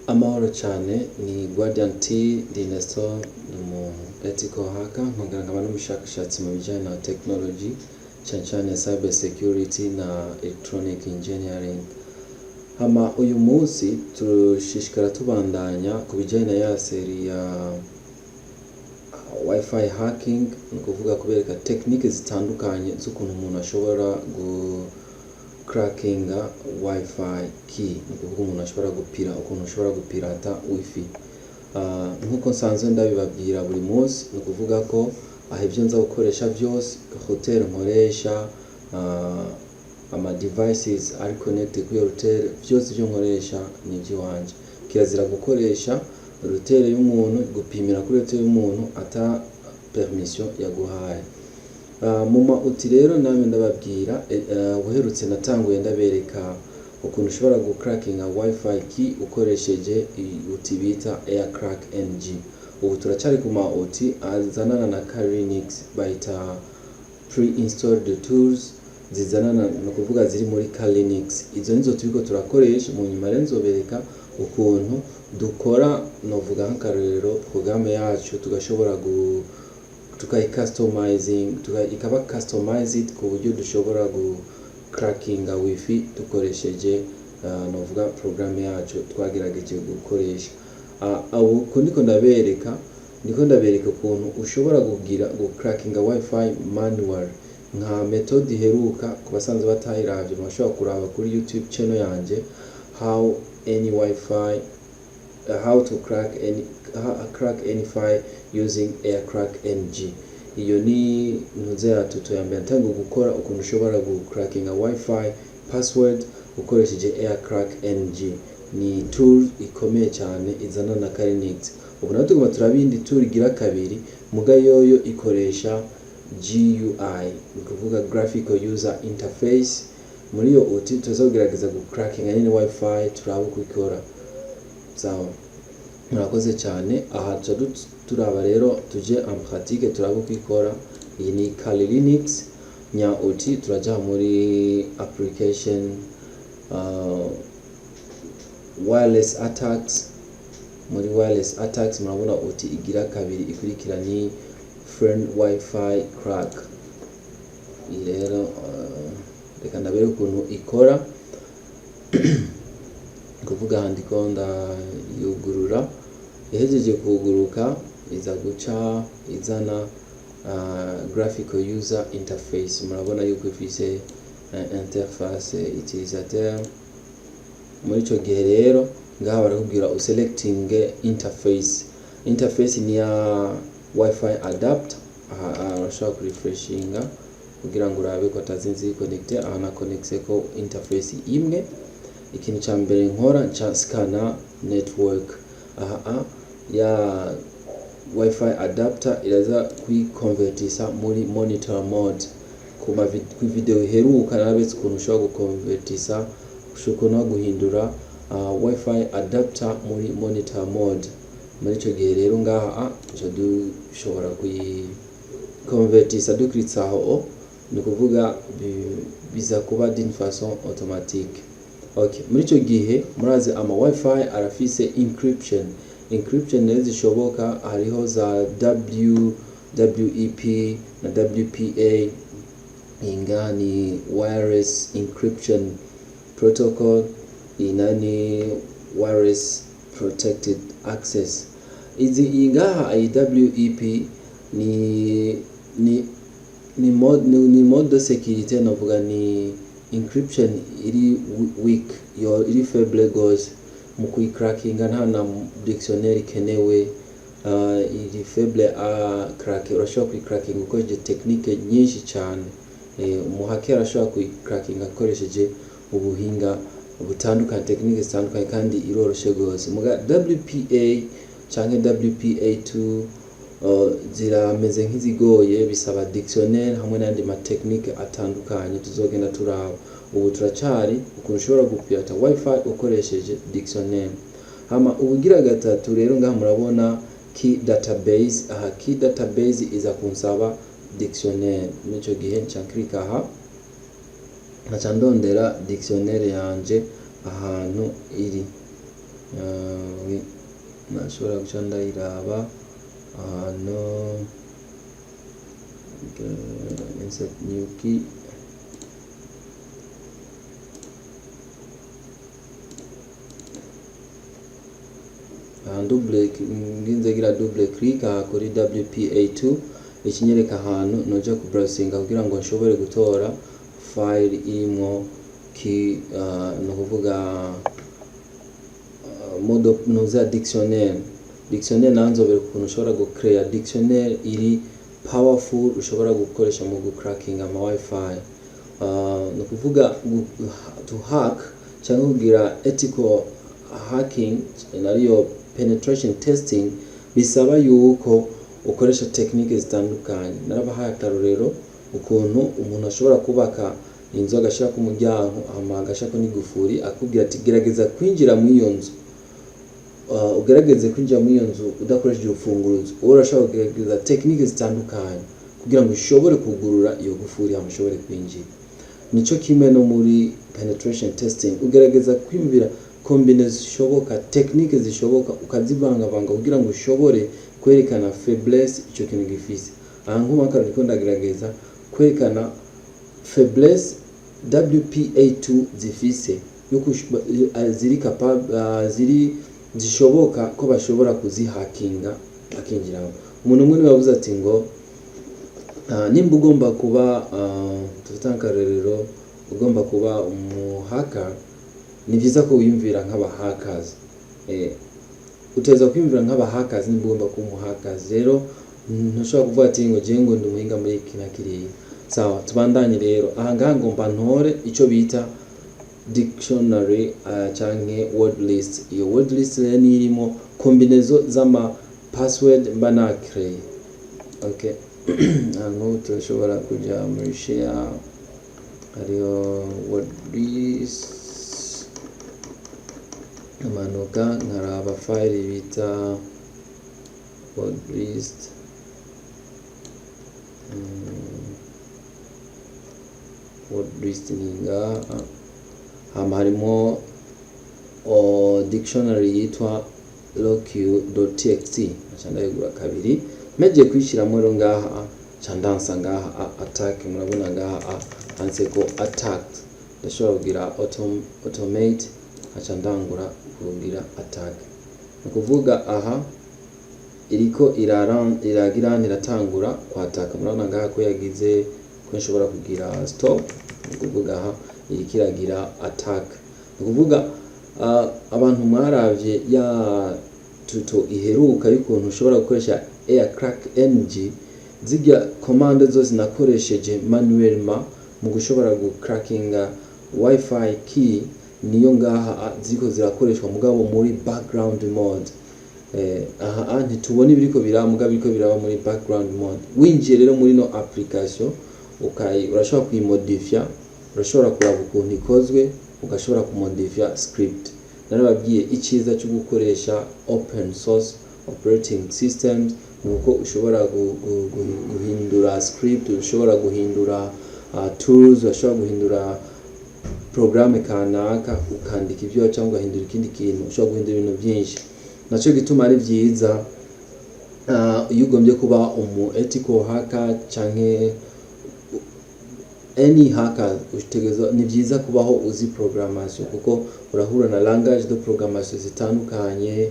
Amahoro cyane, ni Guardian T ndi Nestor, ni mu ethical hacker, nkongera nkaba n'umushakashatsi mu bijyanye na technology cyane cyane cyber security na electronic engineering. Uyu munsi tushishikara tubandanya ku bijyanye na ya seri ya Wi-Fi hacking, ni ukuvuga kubereka technique zitandukanye z'ukuntu umuntu ashobora crackinga Wi-Fi key, ni ukuvuga umuntu ashobora ukuntu ashobora gupirata Wi-Fi. Nk'uko nsanzwe ndabibabwira buri munsi, ni ukuvuga ko ibyo nza gukoresha byose, hotel nkoresha, ama devices ari connected kuri hotel, byose byo nkoresha ni iby'iwanje. Kirazira gukoresha router y'umuntu, gupimira kuri router y'umuntu ata permission yaguhaye. Mu mauti rero namwe ndababwira, uherutse natanguye ndabereka ukuntu ushobora crackinga Wi-Fi key ukoresheje uti bita AirCrack NG. Ubu turacyari ku mauti azanana na Kali Linux, bayita pre-installed tools zizanana, no kuvuga ziri muri Kali Linux. Izo nizo turiko turakoresha. Mu nyuma rero nzobereka ukuntu dukora, novuga nk'akarero programme yacu tugashobora ikaba customized ku buryo dushobora crackinga Wi-Fi dukoresheje novuga programme yacu twagerageje gukoresha. Ubu ndiko ndabereka ukuntu ushobora crackinga Wi-Fi manual nka method iheruka ku basanzwe batayiravye, mwashobora kuraba kuri YouTube channel yanje, how to crack any file using AirCrack NG. Iyo ni ntuze ya tuto ya mbere ntango gukora ukuntu ushobora crackinga Wi-Fi password ukoresheje AirCrack NG. Ni tool ikomeye cyane izana na Kali Linux. Ubu naho tugomba turabindi tool igira kabiri, muga yoyo ikoresha GUI, ni kuvuga graphical user interface. Muri yo uti tuzogerageza crackinga nini Wi-Fi, turaba uko ikora. Sawa, murakoze cyane. Aha turaba rero tuje en pratique, turaba uko ikora. Iyi ni Kali Linux nya uti turaja muri application wireless attacks. Muri wireless attacks murabona uti igira kabiri ikurikira ni friend Wi-Fi crack. Rero reka ndabere ukuntu ikora. Kuvuga handiko ndayugurura, ihejeje kuguruka iza guca izana graphical user interface. Murabona yuko ifise interface utilisateur. Muri ico gihe rero ngaha barakubwira uselecting interface ni ya Wi-Fi adapter. Urashobora kurefreshinga kugira ngo urabe ko atazinzi connecte. Na connecte ko interface imwe. Ikintu cya mbere nkora nca scanner network. Ya Wi-Fi adapter iraza kuikonvertisa muri monitor mode. Ku video iheruka narabetse ukuntu ushobora gukonvertisa, ushobora guhindura Wi-Fi adapter muri monitor mode. Muri ico gihe rero ngaha dushobora kuikonvertisa dukiritsa aho, ni kuvuga biza kuba d'une façon automatique. Okay, muri ico gihe murazi ama Wi-Fi arafise encryption rero zishoboka. Hariho za WEP na WPA. Ingani wireless encryption protocol, inani wireless protected access. Ingaha WEP ni mode de sécurité, novuga ni encryption iri weak, iri faible gose. Mu crackinga nta na dictionnaire kenewe, iri faible crack. Urashobora cracking ukoresheje technique nyinshi cyane. Umuhacker arashobora cracking akoresheje ubuhinga butandukanye, technique zitandukanye, kandi iroroshe gose. Muga WPA canke WPA2 zirameze nk'izigoye, bisaba dictionnaire hamwe n'andi ma technique atandukanye tuzogenda turaba. Ubu turacari ukuntu ushobora gupirata Wi-Fi ukoresheje dictionnaire. Ubugira gatatu rero ngaha murabona key database. Key database iza kunsaba dictionnaire. Nico gihe nca click aha, nkaca ndondera dictionnaire yanje ahantu iri. nashobora guca ndayiraba ahantu insert new key, nginze gira double click aha kuri WPA2 ikinyereka ahantu noja ku browsinga kugira ngo nshobore gutora file irimo ki no kuvuga model noza dictionnaire nanzobera ukuntu ushobora gucreate dictionnaire iri powerful ushobora gukoresha mu gucracking ama wifi, no kuvuga to hack cyangwa kugira ethical hacking nariyo penetration testing, bisaba yuko ukoresha technique zitandukanye. Narabahaye akarorero ukuntu umuntu ashobora kubaka inzu agashaka ku muryango ama agashaka n'igufuri akubwira ati gerageza kwinjira mu iyo nzu, ugerageze kwinjira mu iyo nzu udakoresheje urufunguzo. Urashaka kugerageza technique zitandukanye kugira ngo ushobore kugurura iyo gufuri amushobore kwinjira. Nico kimwe no muri penetration testing, ugerageza kwimvira combinations zishoboka, technique zishoboka ukazivangavanga kugira ngo ushobore kwerekana faiblesse icyo kintu gifise. Aha nk'umaka riko ndagerageza kwerekana faiblesse WPA2 zifise yuko ziri capable zishoboka ko bashobora kuzihakinga akinjiraho. Umuntu umwe niwe yavuze ati ngo nimba ugomba kuba tutankarerero ugomba kuba umuhacker, ni byiza ko wiyumvira nk'abahackers. Uteza kwiyumvira nk'abahackers nimba ugomba kuba umuhackers. Rero ntushobora kuvuga ati ngo je ngo ndi umuhinga muri iki na kiriya. Sawa, tubandanye rero. Aha ngaha ngomba ntore ico bita dictionary canke word list. Iyo word list rero ni irimo combinaison z'ama password mba nakreye. Okay. Hano turashobora kuja muri share ariyo word list, amanuka nkaraba file bita word list, word list ninga hama harimo dictionary yitwa loq.txt acandayigura kabiri. Meje kwishiramo rero ngaha candansa ngaha attack, murabona ngaha anseko attacked, ndashobora kugira automate acandangura kugira attack. Nukuvuga aha iriko iragira iratangura kwataka, murabona ngaha ko yagize ko nshobora kugira stop. Nukuvuga aha iriko iragira attack. Nukuvuga abantu mwaravye ya tuto iheruka y'ukuntu ushobora gukoresha aircrack ng, zirya commande zose nakoresheje manuellement mu gushobora gucrackinga wifi key, niyo ngaha ziko zirakoreshwa mugabo muri background mode. Aha ntitubona ibiriko biraba biriko biraba muri background mode. Winjiye rero muri no application urashobora kuyimodifya, urashobora kuraba ukuntu ikozwe, ugashobora kumodifya script. Narababwiye iciza cyo gukoresha open source operating systems nuko ushobora guhindura script, ushobora guhindura tools, ushobora guhindura programme kanaka ukandika ibyo cyangwa ugahindura ikindi kintu, ushobora guhindura ibintu byinshi. Naco gituma ari byiza iyo ugombye kuba umu ethical hacker canke any hacker, utegeza ni byiza kubaho uzi programmation kuko urahura na langage de programmation zitandukanye.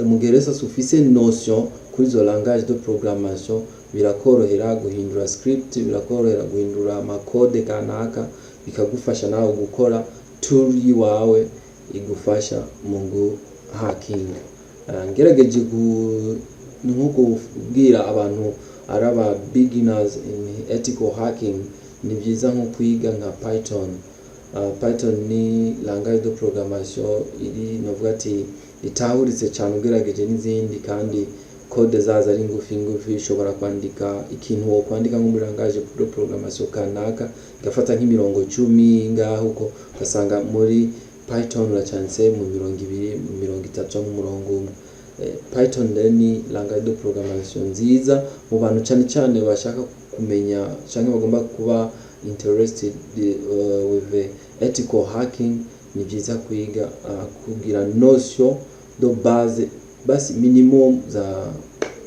Mugereza sufise notion kuri zo langage de programmation, birakorohera guhindura script, birakorohera guhindura makode kanaka, bikagufasha nawe gukora tool yiwawe igufasha mu hacking. Ngerageje nkuko kubwira abantu araba beginners in ethical hacking, ni byiza nko kwiga nka Python. Python ni langage de programmation iri novuga ati itahuritse cyane ugerageje n'izindi, kandi code zaza ari ngufi ushobora kwandika ikintu wo kwandika nko muri langage de programmation kanaka gafata nk'imirongo 10 ngaho uko gasanga muri Python uracyanse mu 200 mu 30 mu murongo umwe. Python ni langage de programmation nziza mu bantu cyane bashaka kumenya cyangwa bagomba kuba interested with ethical hacking. ni byiza kwiga kugira notion de base basi minimum za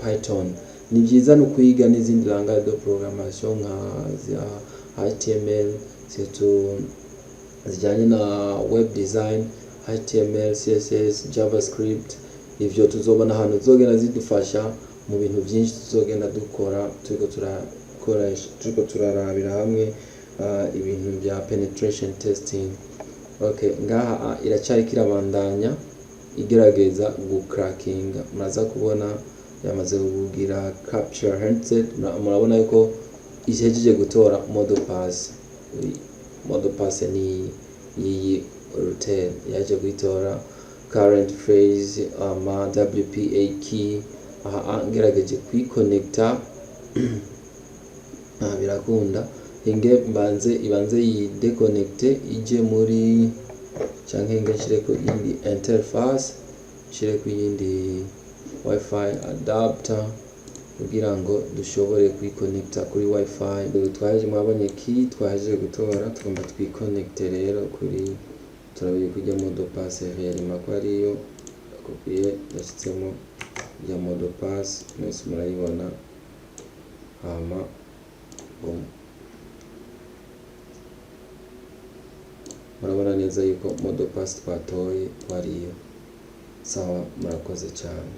Python. Ni byiza no kwiga n'izindi langage de programmation nka za HTML, surtout zijyanye na web design, HTML, CSS, JavaScript. Ivyo tuzobona ahantu zogenda zidufasha mu bintu byinshi tuzogenda dukora, turiko turarabira hamwe ibintu bya penetration testing. Okay, ngaha iracyari kirabandanya igerageza gucrackinga. Muraza kubona yamaze kugira capture handset, murabona yuko ihejeje gutora model pass. Model pass ni iyi router yaje gutora current phrase WPA key. Aha ngerageje kwiconnecta birakunda. Ibanze yi deconnecte ije muri canke ngashire ko indi interface, shire ku yindi wifi adapter kugira ngo dushobore kwiconnecta kuri wifi. Twaje mwabonye key twaje gutora, tugomba twiconnecte rero kuri turabiye kujya model pass réellement ko ariyo copier yashitsemo ya model pass, mwese murayibona. Hama murabona neza yuko model pass twatoye ko ariyo. Sawa, murakoze cyane.